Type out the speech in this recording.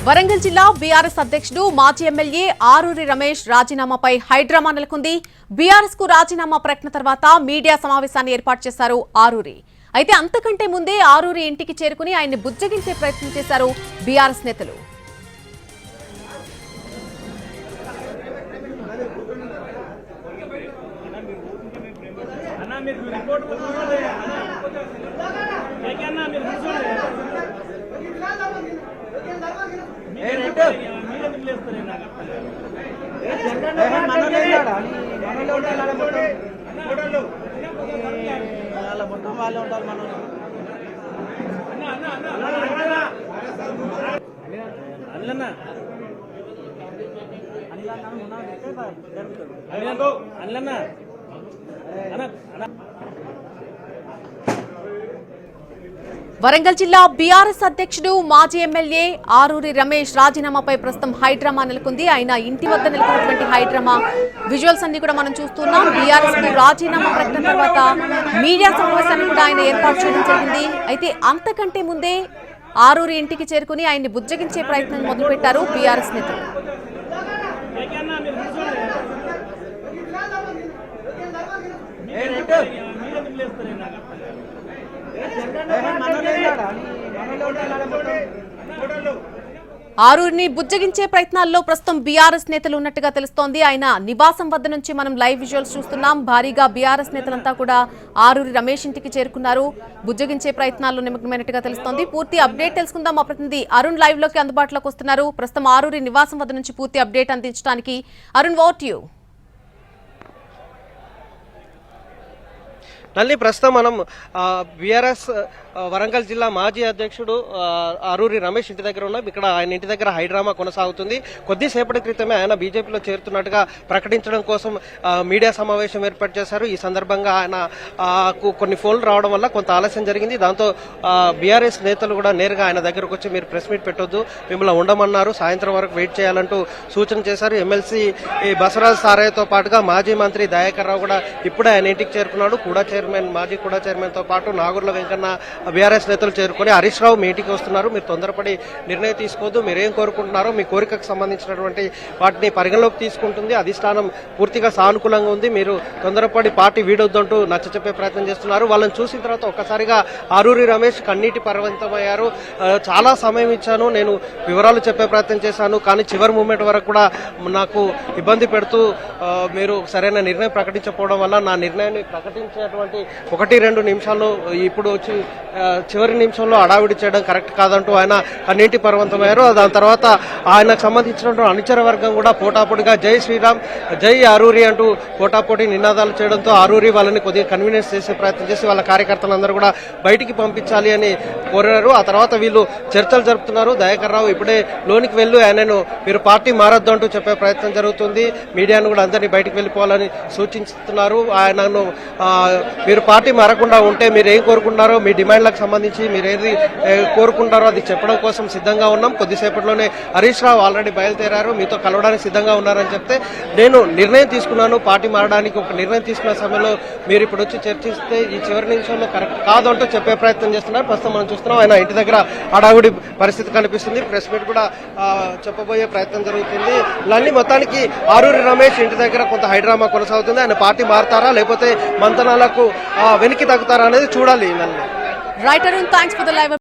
వరంగల్ జిల్లా బీఆర్ఎస్ అధ్యక్షుడు మాజీ ఎమ్మెల్యే ఆరూరి రమేష్ రాజీనామాపై హైడ్రామా నెలకొంది. బీఆర్ఎస్ కు రాజీనామా ప్రకటన తర్వాత మీడియా సమావేశాన్ని ఏర్పాటు చేశారు ఆరూరి. అయితే అంతకంటే ముందే ఆరూరి ఇంటికి చేరుకుని ఆయన్ని బుజ్జగించే ప్రయత్నం చేశారు బీఆర్ఎస్ నేతలు. వరంగల్ జిల్లా బీఆర్ఎస్ అధ్యక్షుడు మాజీ ఎమ్మెల్యే ఆరూరి రమేష్ రాజీనామాపై ప్రస్తుతం హైడ్రామా నెలకొంది. ఆయన ఇంటి వద్ద నెలకొన్నటువంటి హైడ్రామా విజువల్స్ అన్ని కూడా మనం చూస్తున్నాం. బీఆర్ఎస్ కు రాజీనామా ప్రకటన తర్వాత మీడియా సమావేశాన్ని కూడా ఆయన ఏర్పాటు చేయడం జరిగింది. అయితే అంతకంటే ముందే ఆరూరి ఇంటికి చేరుకుని ఆయన్ని బుజ్జగించే ప్రయత్నం మొదలుపెట్టారు బీఆర్ఎస్ నేతలు. ఆరూరిని బుజ్జగించే ప్రయత్నాల్లో ప్రస్తుతం బీఆర్ఎస్ నేతలు ఉన్నట్టుగా తెలుస్తోంది. ఆయన నివాసం వద్ద నుంచి మనం లైవ్ విజువల్స్ చూస్తున్నాం. భారీగా బీఆర్ఎస్ నేతలంతా కూడా ఆరూరి రమేష్ ఇంటికి చేరుకున్నారు. బుజ్జగించే ప్రయత్నాల్లో నిమగ్నమైనట్టుగా తెలుస్తోంది. పూర్తి అప్డేట్ తెలుసుకుందాం. మా ప్రతినిధి అరుణ్ లైవ్ లోకి అందుబాటులోకి వస్తున్నారు. ప్రస్తుతం ఆరూరి నివాసం వద్ద నుంచి పూర్తి అప్డేట్ అందించడానికి అరుణ్, ఓవర్ టు యు. నల్లి, ప్రస్తుతం మనం బీఆర్ఎస్ వరంగల్ జిల్లా మాజీ అధ్యక్షుడు ఆరూరి రమేష్ ఇంటి దగ్గర ఉన్నాం. ఇక్కడ ఆయన ఇంటి దగ్గర హైడ్రామా కొనసాగుతుంది. కొద్దిసేపటి క్రితమే ఆయన బీజేపీలో చేరుతున్నట్టుగా ప్రకటించడం కోసం మీడియా సమావేశం ఏర్పాటు చేశారు. ఈ సందర్భంగా ఆయన కొన్ని ఫోన్లు రావడం వల్ల కొంత ఆలస్యం జరిగింది. దాంతో బీఆర్ఎస్ నేతలు కూడా నేరుగా ఆయన దగ్గరకు వచ్చి మీరు ప్రెస్ మీట్ పెట్టొద్దు, మిమ్మల్ని ఉండమన్నారు, సాయంత్రం వరకు వెయిట్ చేయాలంటూ సూచన చేశారు. ఎమ్మెల్సీ బసవరాజ్ సారయ్యతో పాటుగా మాజీ మంత్రి దయాకర్ రావు కూడా ఇప్పుడే ఆయన ఇంటికి చేరుకున్నాడు. మాజీ కూడా చైర్మన్ తో పాటు నాగూర్ల వెంకన్న బీఆర్ఎస్ నేతలు చేరుకుని హరీష్ రావు మీ ఇంటికి వస్తున్నారు, మీరు తొందరపడి నిర్ణయం తీసుకోవద్దు, మీరేం కోరుకుంటున్నారో మీ కోరికకు సంబంధించినటువంటి వాటిని పరిగణలోకి తీసుకుంటుంది, అధిష్టానం పూర్తిగా సానుకూలంగా ఉంది, మీరు తొందరపడి పార్టీ వీడొద్దంటూ నచ్చ చెప్పే ప్రయత్నం చేస్తున్నారు. వాళ్ళని చూసిన తర్వాత ఒక్కసారిగా ఆరూరి రమేష్ కన్నీటి పర్వంతమయ్యారు. చాలా సమయం ఇచ్చాను, నేను వివరాలు చెప్పే ప్రయత్నం చేశాను, కానీ చివరి మూమెంట్ వరకు కూడా నాకు ఇబ్బంది పెడుతూ మీరు సరైన నిర్ణయం ప్రకటించకపోవడం వల్ల నా నిర్ణయాన్ని ప్రకటించినటువంటి 1-2 నిమిషాల్లో ఇప్పుడు వచ్చి చివరి నిమిషంలో అడావిడి చేయడం కరెక్ట్ కాదంటూ ఆయన కన్నీటి పర్వంతమయ్యారు. దాని తర్వాత ఆయనకు సంబంధించినటువంటి అనుచర వర్గం కూడా పోటాపోటీగా జై శ్రీరామ్, జై ఆరూరి అంటూ పోటాపోటీ నినాదాలు చేయడంతో ఆరూరి వాళ్ళని కొద్దిగా కన్వీనియన్స్ చేసే ప్రయత్నం చేసి వాళ్ళ కార్యకర్తలందరూ కూడా బయటికి పంపించాలి అని కోరారు. ఆ తర్వాత వీళ్ళు చర్చలు జరుపుతున్నారు. దయాకర్ రావు ఇప్పుడే లోనికి వెళ్ళు, ఆయనను మీరు పార్టీ మారద్దు అంటూ చెప్పే ప్రయత్నం జరుగుతుంది. మీడియాను కూడా అందరినీ బయటికి వెళ్ళిపోవాలని సూచిస్తున్నారు. ఆయనను మీరు పార్టీ మారకుండా ఉంటే మీరు ఏం కోరుకుంటున్నారో, మీ డిమాండ్లకు సంబంధించి మీరు ఏది కోరుకుంటారో అది చెప్పడం కోసం సిద్ధంగా ఉన్నాం. కొద్దిసేపట్లోనే హరీష్ రావు ఆల్రెడీ బయలుదేరారు, మీతో కలవడానికి సిద్ధంగా ఉన్నారని చెప్తే నేను నిర్ణయం తీసుకున్నాను, పార్టీ మారడానికి ఒక నిర్ణయం తీసుకున్న సమయంలో మీరు ఇప్పుడు వచ్చి చర్చిస్తే ఈ చివరి నిమిషంలో కరెక్ట్ కాదు అంటూ చెప్పే ప్రయత్నం చేస్తున్నారు. ప్రస్తుతం మనం చూస్తున్నాం ఆయన ఇంటి దగ్గర హడావుడి పరిస్థితి కనిపిస్తుంది. ప్రెస్ మీట్ కూడా చెప్పబోయే ప్రయత్నం జరుగుతుంది. ఇవన్నీ మొత్తానికి ఆరూరి రమేష్ ఇంటి దగ్గర కొంత హైడ్రామా కొనసాగుతుంది. ఆయన పార్టీ మారతారా లేకపోతే మంతనాలకు వెనక్కి తగ్గుతారా అనేది చూడాలి. Right Arun, thanks for the live.